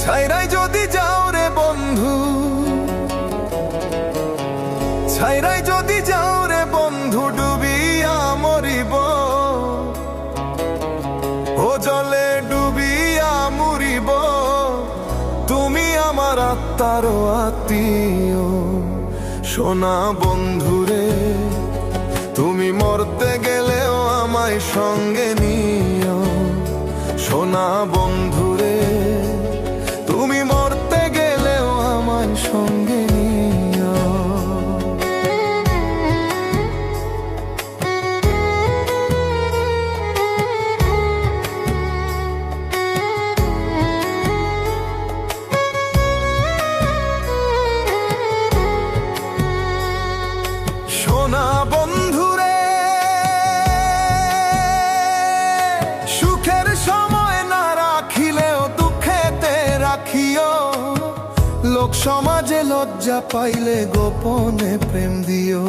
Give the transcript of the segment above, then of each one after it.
ছাইরাই যদি যাও রে বন্ধু, ছাইরাই যদি যাও রে বন্ধু, ডুবিয়া মরিব, ও জলে ডুবিয়া মরিব। তুমি আমার আত্মার আত্মীয় সোনা বন্ধুরে, তুমি মরতে গেলেও আমায় সঙ্গে নিও সোনা বন্ধুরে, তুমি মরতে গেলেও আমায় সঙ্গে নিও। সোনা বন্ধুরে, সুখের সময় না রাখিলেও দুঃখেতে রাখিও, লোক সমাজে লজ্জা পাইলে গোপনে প্রেম দিও।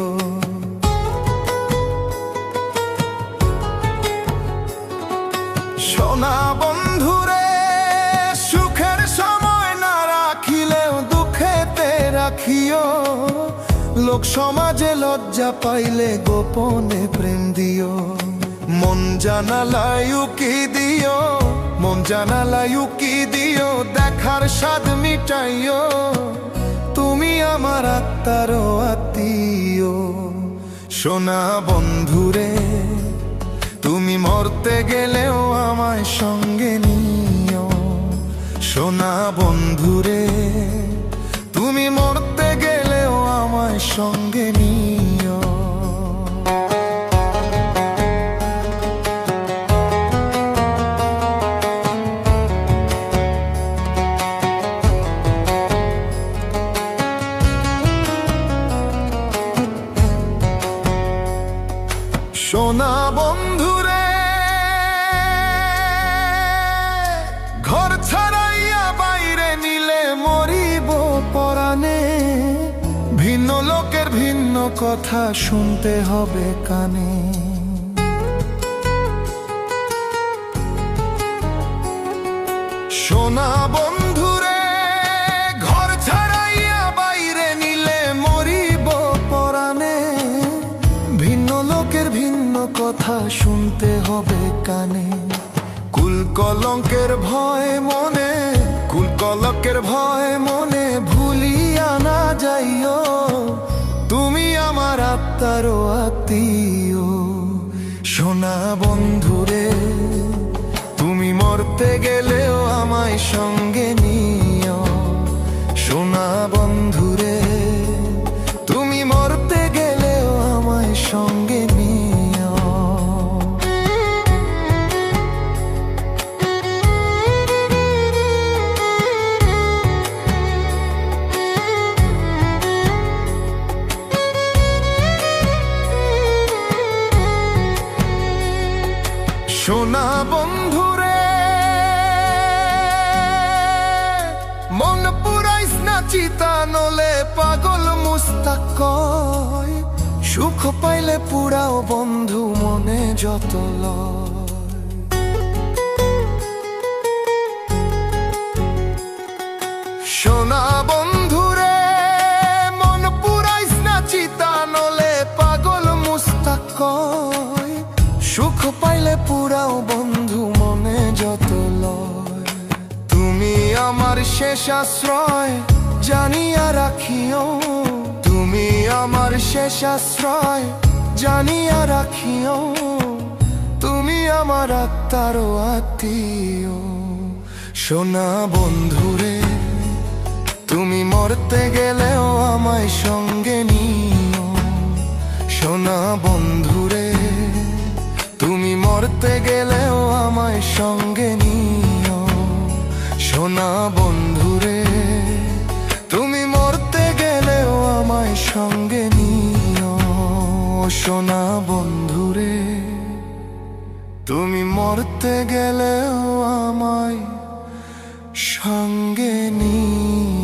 সোনা বন্ধুরে, সুখের সময় না রাখিলেও দুঃখেতে রাখিও, লোক সমাজে লজ্জা পাইলে গোপনে প্রেম দিও। মন জানালায় উকি দিও, মন জানালায় উকি দিও, দেখার স্বাদ মিটাইও, তুমি আমার আত্মার আত্মীয় সোনা বন্ধুরে, তুমি মরতে গেলেও আমায় সঙ্গে নিও সোনা বন্ধুরে, তুমি মরতে গেলেও আমায় সঙ্গে নিও। সোনা বন্ধুরে, ঘর ছাড়াইয়া বাইরে নিলে মরিব পরাণে, ভিন্ন লোকের ভিন্ন কথা শুনতে হবে কানে। সোনা বন্ধুরে, ঘর ছাড়াইয়া বাইরে নিলে মরিব পরাণে, ভিন্ন লোকের ভিন্ন কথা শুনতে হবে কানে। কুল কলঙ্কের ভয় মনে, কুল কলঙ্কের ভয় মনে, ভুলিয়া না যাইও, তুমি আমার আত্মার আত্মীয় সোনা বন্ধুরে, তুমি মরতে গেলেও আমায় সঙ্গে নিও সোনা বন্ধুরে, তুমি মরতে গেলেও আমায় সঙ্গে নিও। সোনা বন্ধুরে, মন পুরাইস না চিতা, নলে পাগল মুস্তাক কয়, সুখ পাইলে পুরাও বন্ধু মনে যত লয়। সোনা বন্ধুরে, মন পুরাইস না চিতা, নলে পাগল মুস্তাক কয়, সুখ পাইলে পুরাও বন্ধু মনে যত লয়। তুমি আমার শেষ আশ্রয় জানিয়া রাখিও, তুমি আমার শেষ আশ্রয় জানিয়া রাখিও, তুমি আমার আত্মার আত্মীয় সোনা বন্ধুরে, তুমি মরতে গেলেও আমায় সঙ্গে নিও সোনা বন্ধুরে, তুমি মরতে গেলেও আমায় সঙ্গে নিও সোনা বন্ধুরে, তুমি মরতে গেলেও আমায় সঙ্গে নিও সোনা বন্ধুরে, তুমি মরতে গেলেও আমায় সঙ্গে নিও।